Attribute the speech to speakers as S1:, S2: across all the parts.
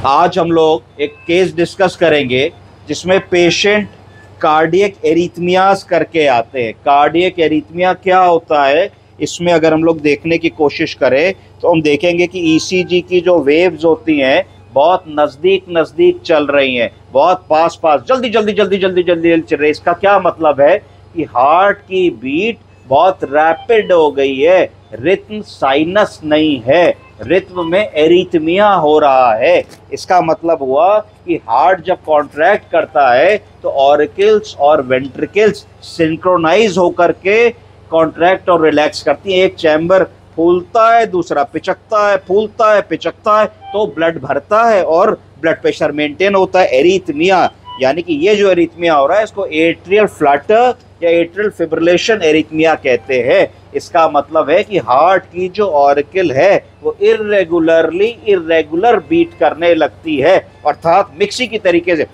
S1: आज हम लोग एक केस डिस्कस करेंगे जिसमें पेशेंट कार्डियक एरिथमियाज करके आते हैं। कार्डियक एरिथमिया क्या होता है, इसमें अगर हम लोग देखने की कोशिश करें तो हम देखेंगे कि ईसीजी की जो वेव्स होती हैं बहुत नज़दीक नज़दीक चल रही हैं, बहुत पास पास, जल्दी जल्दी जल्दी जल्दी जल्दी चल रही है। इसका क्या मतलब है कि हार्ट की बीट बहुत रैपिड हो गई है, रिथम साइनस नहीं है, रिथम में एरिथमिया हो रहा है। इसका मतलब हुआ कि हार्ट जब कॉन्ट्रैक्ट करता है तो ऑरिकल्स और वेंट्रिकल्स सिंक्रोनाइज होकर के कॉन्ट्रैक्ट और रिलैक्स करती है। एक चैम्बर फूलता है, दूसरा पिचकता है, फूलता है, पिचकता है, तो ब्लड भरता है और ब्लड प्रेशर मेंटेन होता है। एरिथमिया यानी कि ये जो एरिथमिया हो रहा है इसको एट्रियल फ्लटर या एट्रियल फिब्रिलेशन एरिथमिया कहते हैं। इसका मतलब है कि हार्ट की जो ऑरिकल है वो इरेगुलर बीट करने लगती है, अर्थात मिक्सी की तरीके से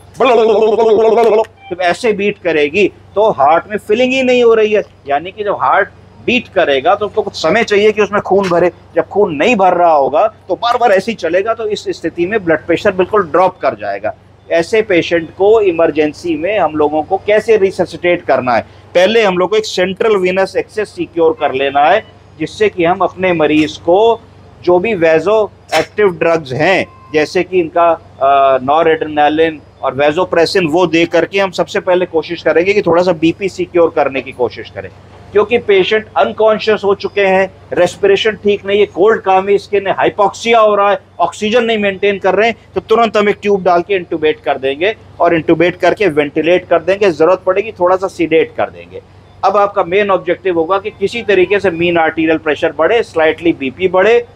S1: जब ऐसे बीट करेगी तो हार्ट में फिलिंग ही नहीं हो रही है। यानी कि जब हार्ट बीट करेगा तो उसको कुछ समय चाहिए कि उसमें खून भरे, जब खून नहीं भर रहा होगा तो बार बार ऐसे ही चलेगा, तो इस स्थिति में ब्लड प्रेशर बिल्कुल ड्रॉप कर जाएगा। ऐसे पेशेंट को इमरजेंसी में हम लोगों को कैसे रिससिटेट करना है, पहले हम लोग को एक सेंट्रल वीनस एक्सेस सिक्योर कर लेना है, जिससे कि हम अपने मरीज को जो भी वैजो एक्टिव ड्रग्स हैं जैसे कि इनका नॉरएड्रेनालिन और वैजोप्रेसिन वो दे करके हम सबसे पहले कोशिश करेंगे कि थोड़ा सा बीपी सिक्योर करने की कोशिश करें, क्योंकि पेशेंट अनकॉन्शियस हो चुके हैं, रेस्पिरेशन ठीक नहीं है, कोल्ड कामी स्किन है, हाइपोक्सिया हो रहा है, ऑक्सीजन नहीं मेंटेन कर रहे हैं, तो तुरंत हम एक ट्यूब डाल के इंटूबेट कर देंगे और इंटूबेट करके वेंटिलेट कर देंगे, जरूरत पड़ेगी थोड़ा सा सीडेट कर देंगे। अब आपका मेन ऑब्जेक्टिव होगा कि किसी तरीके से मीन आर्टीरियल प्रेशर बढ़े, स्लाइटली बीपी बढ़े,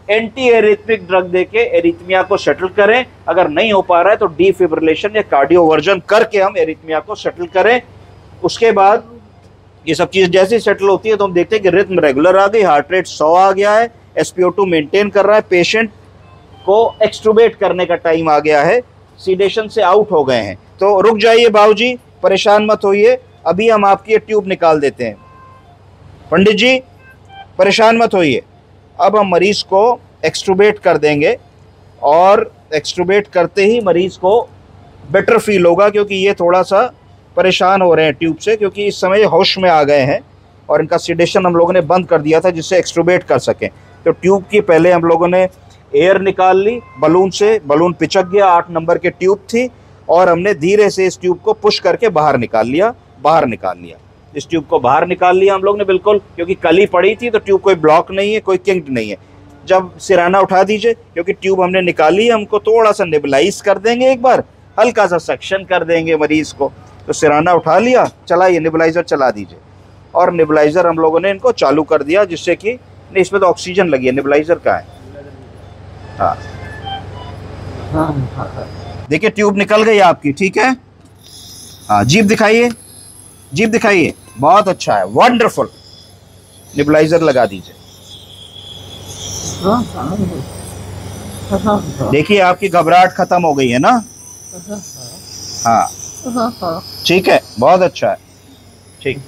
S1: एंटी एरिथमिक ड्रग देके एरिथमिया को सेटल करें। अगर नहीं हो पा रहा है तो डीफिब्रिलेशन या कार्डियोवर्जन करके हम एरिथमिया को सेटल करें। उसके बाद ये सब चीज़ जैसे ही सेटल होती है तो हम देखते हैं कि रिथम रेगुलर आ गई, हार्ट रेट 100 आ गया है, SpO2 मेंटेन कर रहा है, पेशेंट को एक्सट्रूबेट करने का टाइम आ गया है, सीडेशन से आउट हो गए हैं। तो रुक जाइए बाबूजी, परेशान मत होइए, अभी हम आपकी ट्यूब निकाल देते हैं। पंडित जी परेशान मत होइए, अब हम मरीज़ को एक्सट्रूबेट कर देंगे और एक्सट्रूबेट करते ही मरीज़ को बेटर फील होगा, क्योंकि ये थोड़ा सा परेशान हो रहे हैं ट्यूब से, क्योंकि इस समय होश में आ गए हैं और इनका सीडेशन हम लोगों ने बंद कर दिया था जिससे एक्सट्रूबेट कर सकें। तो ट्यूब की पहले हम लोगों ने एयर निकाल ली बलून से, बलून पिचक गया, 8 नंबर की ट्यूब थी और हमने धीरे से इस ट्यूब को पुश करके बाहर निकाल लिया। इस ट्यूब को बाहर निकाल लिया हम लोग ने बिल्कुल, क्योंकि कली पड़ी थी तो ट्यूब कोई ब्लॉक नहीं है, कोई किंक्ड नहीं है। जब सिराना उठा दीजिए, क्योंकि ट्यूब हमने निकाली है, हमको थोड़ा सा नेबुलाइज कर देंगे, एक बार हल्का सा सक्शन कर देंगे मरीज़ को। तो सिराना उठा लिया, चलाइए, नेबुलाइज़र चला दीजिए, और नेबुलाइज़र हम लोगों ने इनको चालू कर दिया, जिससे कि नहीं, इसमें तो ऑक्सीजन लगी है, नेबुलाइज़र कहाँ है? हाँ देखिए ट्यूब निकल गई आपकी, ठीक है। हाँ जीभ दिखाइए, बहुत अच्छा है, वंडरफुल। नेबुलाइज़र लगा दीजिए। देखिए आपकी घबराहट खत्म हो गई है ना? हाँ ठीक है, बहुत अच्छा है, ठीक।